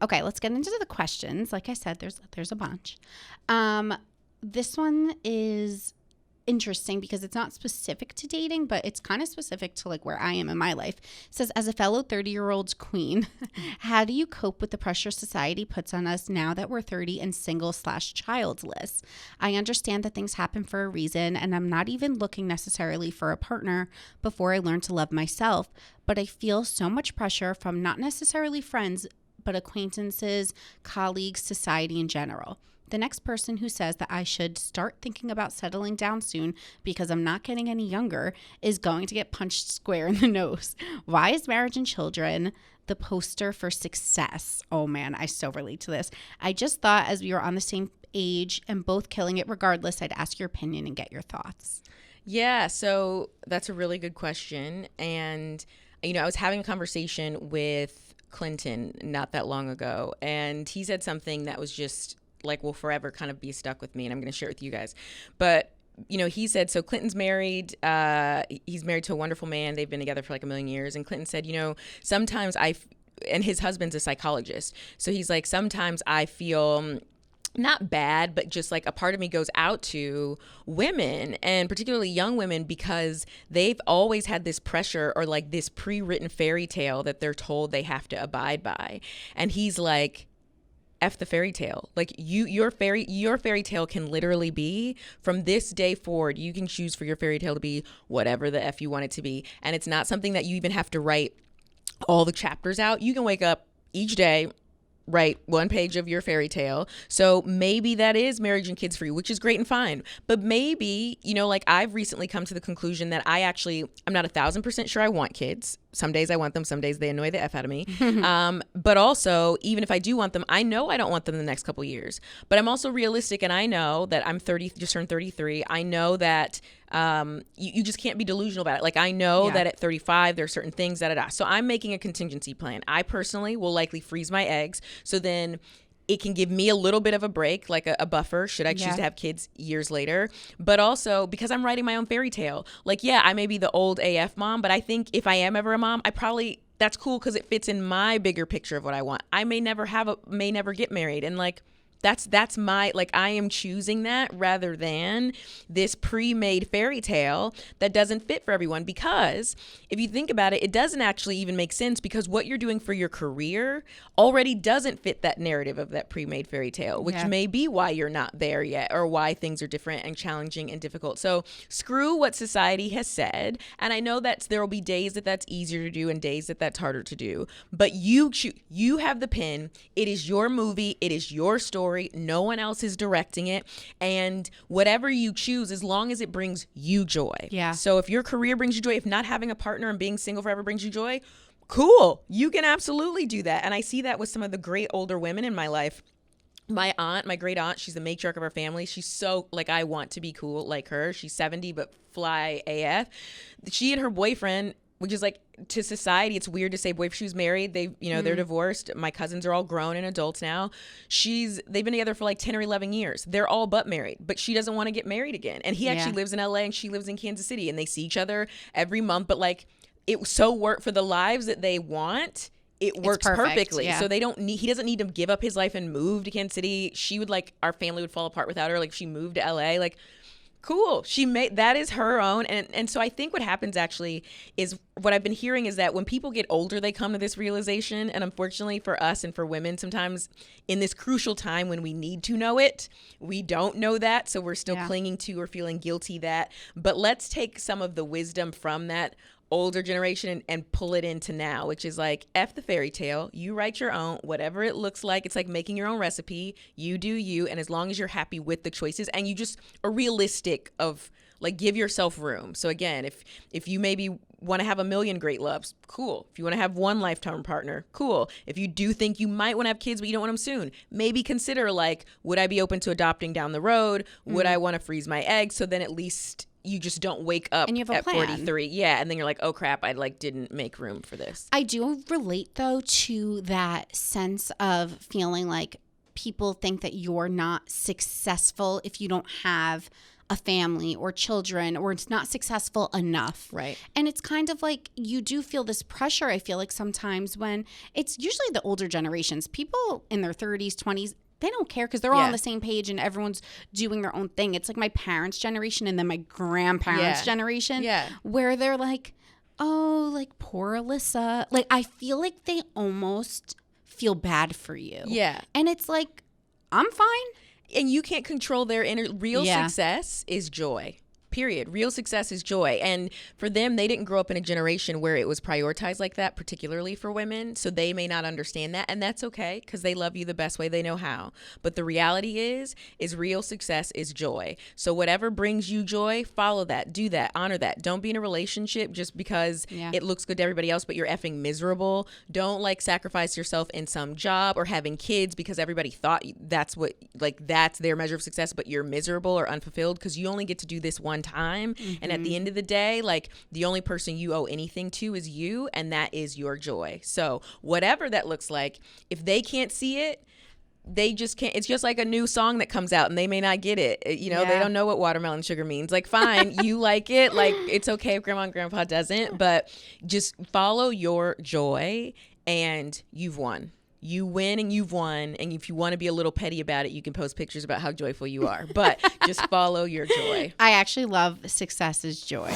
Okay, let's get into the questions. Like I said, there's a bunch. This one is interesting because it's not specific to dating, but it's kind of specific to like where I am in my life. It says, as a fellow 30-year-old queen, how do you cope with the pressure society puts on us now that we're 30 and single/childless? I understand that things happen for a reason, and I'm not even looking necessarily for a partner before I learn to love myself, but I feel so much pressure from not necessarily friends, but acquaintances, colleagues, society in general. The next person who says that I should start thinking about settling down soon because I'm not getting any younger is going to get punched square in the nose. Why is marriage and children the poster for success? Oh man, I so relate to this. I just thought as we were on the same age and both killing it regardless, I'd ask your opinion and get your thoughts. Yeah, so that's a really good question. And, I was having a conversation with Clinton not that long ago, and he said something that was just like will forever kind of be stuck with me, and I'm going to share it with you guys. But he said, so Clinton's married. He's married to a wonderful man. They've been together for like a million years. And Clinton said, sometimes and his husband's a psychologist. So he's like, sometimes I feel not bad, but just like a part of me goes out to women, and particularly young women, because they've always had this pressure or like this pre-written fairy tale that they're told they have to abide by. And he's like, F the fairy tale. Like your fairy tale can literally be from this day forward. You can choose for your fairy tale to be whatever the F you want it to be. And it's not something that you even have to write all the chapters out. You can wake up each day, write one page of your fairy tale. So maybe that is marriage and kids for you, which is great and fine. But maybe, like I've recently come to the conclusion that I'm not 1,000% sure I want kids. Some days I want them. Some days they annoy the F out of me. But also, even if I do want them, I know I don't want them in the next couple years. But I'm also realistic, and I know that I'm 30, just turned 33. I know that you just can't be delusional about it. Like I know that at 35, there are certain things that so I'm making a contingency plan. I personally will likely freeze my eggs. So then it can give me a little bit of a break, like a buffer, should I choose to have kids years later. But also because I'm writing my own fairy tale. Like, yeah, I may be the old AF mom, but I think if I am ever a mom, that's cool because it fits in my bigger picture of what I want. I may never get married. And like, that's my, like, I am choosing that rather than this pre-made fairy tale that doesn't fit for everyone. Because if you think about it, it doesn't actually even make sense, because what you're doing for your career already doesn't fit that narrative of that pre-made fairy tale, which may be why you're not there yet, or why things are different and challenging and difficult. So screw what society has said. And I know that there will be days that that's easier to do and days that that's harder to do, but you have the pen. It is your movie. It is your story. No one else is directing it. And whatever you choose, as long as it brings you joy. Yeah. So if your career brings you joy, if not having a partner and being single forever brings you joy, cool. You can absolutely do that. And I see that with some of the great older women in my life. My great aunt, she's the matriarch of our family. She's so, like, I want to be cool like her. She's 70, but fly AF. She and her boyfriend, which is like, to society, it's weird to say boyfriend. She was married. They're divorced. My cousins are all grown and adults now. They've been together for like 10 or 11 years. They're all but married, but she doesn't want to get married again. And he actually lives in LA and she lives in Kansas City, and they see each other every month. But like, it so work for the lives that they want. It works perfectly. Yeah. So he doesn't need to give up his life and move to Kansas City. She would, like, our family would fall apart without her. Like, she moved to LA, like, cool. That is her own. And so I think what happens actually is, what I've been hearing is that when people get older, they come to this realization. And unfortunately for us and for women, sometimes in this crucial time when we need to know it, we don't know that. So we're still clinging to or feeling guilty that. But let's take some of the wisdom from that older generation and pull it into now, which is like, F the fairy tale. You write your own, whatever it looks like. It's like making your own recipe. You do you. And as long as you're happy with the choices and you just are realistic of, like, give yourself room. So again, if you maybe want to have 1 million great loves, cool. If you want to have one lifetime partner, cool. If you do think you might want to have kids, but you don't want them soon, maybe consider, like, would I be open to adopting down the road? Would I want to freeze my eggs? So then at least you just don't wake up at 43. Yeah. And then you're like, oh crap, I didn't make room for this. I do relate though to that sense of feeling like people think that you're not successful if you don't have a family or children, or it's not successful enough. Right. And it's kind of like you do feel this pressure, I feel like sometimes, when it's usually the older generations, people in their 30s, 20s, they don't care because they're all on the same page and everyone's doing their own thing. It's like my parents' generation and then my grandparents' generation where they're like, oh, like poor Alyssa. Like I feel like they almost feel bad for you. Yeah. And it's like, I'm fine. And you can't control their inner. Real success is joy. Period. Real success is joy. And for them, they didn't grow up in a generation where it was prioritized like that, particularly for women. So they may not understand that. And that's okay because they love you the best way they know how. But the reality is real success is joy. So whatever brings you joy, follow that, do that, honor that. Don't be in a relationship just because it looks good to everybody else, but you're effing miserable. Don't like sacrifice yourself in some job or having kids because everybody thought that's what, like, that's their measure of success, but you're miserable or unfulfilled because you only get to do this one time. And at the end of the day, like, the only person you owe anything to is you, and that is your joy. So whatever that looks like, if they can't see it, they just can't. It's just like a new song that comes out and they may not get it. You know, they don't know what watermelon sugar means. Like, fine, you like it. Like, it's okay if grandma and grandpa doesn't, but just follow your joy and you've won. You win and you've won. And if you want to be a little petty about it, you can post pictures about how joyful you are. But just follow your joy. I actually love success is joy.